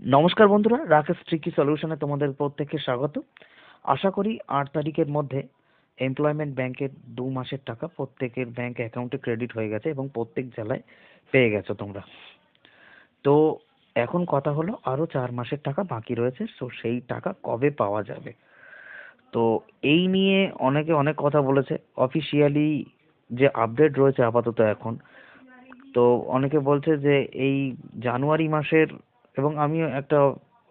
নমস্কার বন্ধুরা, রাকেশ ট্রিকি সলিউশনে তোমাদের প্রত্যেককে স্বাগত। আশা করি 8 তারিখের মধ্যে এমপ্লয়মেন্ট ব্যাংকের 2 মাসের টাকা প্রত্যেকের ব্যাংক অ্যাকাউন্টে ক্রেডিট হয়ে গেছে এবং প্রত্যেক জেলায় পেয়ে গেছো তোমরা। তো এখন কথা হলো আরো 4 মাসের টাকা বাকি রয়েছে, তো সেই টাকা কবে পাওয়া যাবে। তো এই নিয়ে অনেকে অনেক কথা বলেছে। অফিসিয়ালি যে আপডেট রয়েছে আপাতত এখন, তো অনেকে বলছে যে এই জানুয়ারি মাসের, এবং আমিও একটা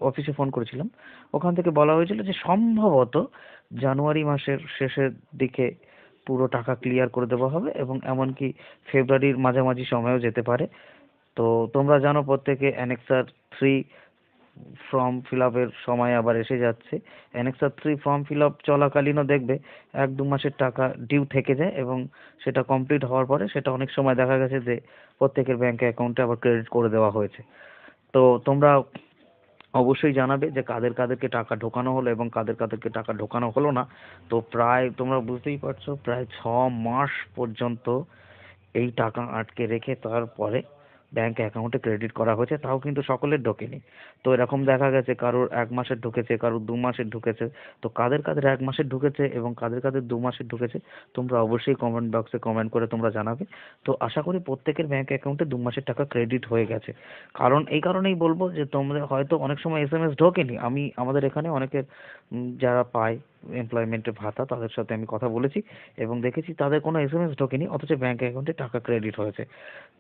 অফিসে ফোন করেছিলাম, ওখান থেকে বলা হয়েছিল যে সম্ভবত জানুয়ারি মাসের শেষের দিকে পুরো টাকা ক্লিয়ার করে দেওয়া হবে এবং এমনকি ফেব্রুয়ারির মাঝামাঝি সময়েও যেতে পারে। তো তোমরা জানো প্রত্যেকে অ্যানেক্সার 3 ফর্ম ফিল আপের সময় আবার এসে যাচ্ছে। অ্যানেক্সার 3 ফর্ম ফিল আপ চলাকালীনও দেখবে 1-2 মাসের টাকা ডিউ থেকে যায় এবং সেটা কমপ্লিট হওয়ার পরে সেটা অনেক সময় দেখা গেছে যে প্রত্যেকের ব্যাংক অ্যাকাউন্টে আবার ক্রেডিট করে দেওয়া হয়েছে। তো তোমরা অবশ্যই জানাবে যে কাদের কাদেরকে টাকা ঢোকানো হলো এবং কাদের কাদেরকে টাকা ঢোকানো হলো না। তো প্রায় তোমরা বুঝতেই পারছো, প্রায় 6 মাস পর্যন্ত এই টাকা আটকে রেখে তারপরে ব্যাংক অ্যাকাউন্টে ক্রেডিট করা হয়েছে, তাও কিন্তু সকলের ঢোকেনি। তো এরকম দেখা গেছে কারোর 1 মাসের ঢুকেছে, কারোর 2 মাসের ঢুকেছে। তো কাদের কাদের 1 মাসের ঢুকেছে এবং কাদের কাদের 2 মাসের ঢুকেছে তোমরা অবশ্যই কমেন্ট বক্সে কমেন্ট করে তোমরা জানাবে। তো আশা করি প্রত্যেকের ব্যাংক অ্যাকাউন্টে 2 মাসের টাকা ক্রেডিট হয়ে গেছে। কারণ এই কারণেই বলবো যে তোমাদের হয়তো অনেক সময় এসএমএস ঢোকেনি। আমি আমাদের এখানে অনেকের যারা পায় এমপ্লয়মেন্টের ভাতা তাদের সাথে আমি কথা বলেছি এবং দেখেছি তাদের কোনো এসএমএস ঢোকেনি, অথচ ব্যাংক অ্যাকাউন্টে টাকা ক্রেডিট হয়েছে।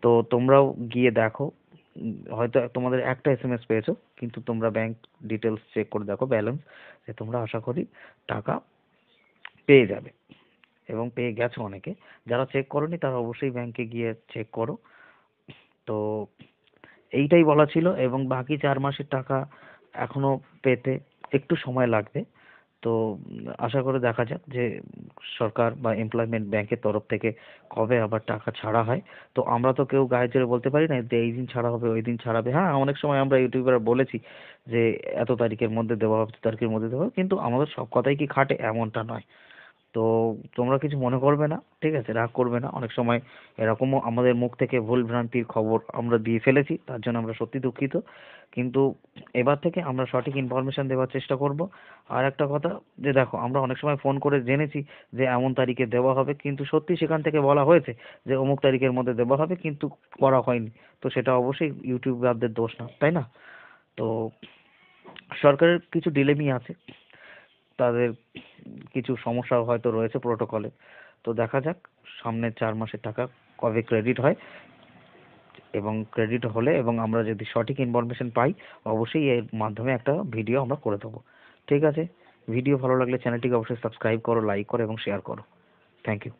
তো তোমরাও গিয়ে দেখো, হয়তো তোমাদের একটা এসএমএস পেয়েছো কিন্তু তোমরা ব্যাংক ডিটেলস চেক করে দেখো ব্যালেন্স, যে তোমরা আশা করি টাকা পেয়ে যাবে এবং পেয়ে গেছো অনেকে। যারা চেক করোনি তারা অবশ্যই ব্যাংকে গিয়ে চেক করো। তো এইটাই বলা ছিল এবং বাকি 4 মাসের টাকা এখনো পেতে একটু সময় লাগবে। তো আশা করে দেখা যাক যে সরকার বা এমপ্লয়মেন্ট ব্যাংকের তরফ থেকে কবে আবার টাকা ছাড়া হয়। তো আমরা তো কেউ গায়ে জোরে বলতে পারি না যে এই দিন ছাড়া হবে ওই দিন ছাড়াবে। হ্যাঁ, অনেক সময় আমরা ইউটিউবার বলেছি যে এত তারিখের মধ্যে দেওয়া হবে, 2 তারিখের মধ্যে দেওয়া হবে, কিন্তু আমাদের সব কথাই কি খাটে এমনটা নয়। তো তোমরা কিছু মনে করবে না, ঠিক আছে, রাগ করবে না। অনেক সময় এরকমও আমাদের মুখ থেকে ভুল ভ্রান্তির খবর আমরা দিয়ে ফেলেছি, তার জন্য আমরা সত্যি দুঃখিত। কিন্তু এবার থেকে আমরা সঠিক ইনফরমেশন দেওয়ার চেষ্টা করব। আর একটা কথা, যে দেখো আমরা অনেক সময় ফোন করে জেনেছি যে এমন তারিখে দেওয়া হবে, কিন্তু সত্যি সেখান থেকে বলা হয়েছে যে অমুক তারিখের মধ্যে দেওয়া হবে, কিন্তু করা হয়নি। তো সেটা অবশ্যই ইউটিউবারদের দোষ না, তাই না? তো সরকারের কিছু ডিলেমি আছে, তাদের কিছু সমস্যা হয়তো রয়েছে প্রোটোকলে। তো দেখা যাক সামনের 4 মাসের টাকা কবে ক্রেডিট হয়, এবং ক্রেডিট হলে এবং আমরা যদি সঠিক ইনফরমেশন পাই অবশ্যই এর মাধ্যমে একটা ভিডিও আমরা করে দেবো। ঠিক আছে, ভিডিও ভালো লাগলে চ্যানেলটিকে অবশ্যই সাবস্ক্রাইব করো, লাইক করো এবং শেয়ার করো। Thank you.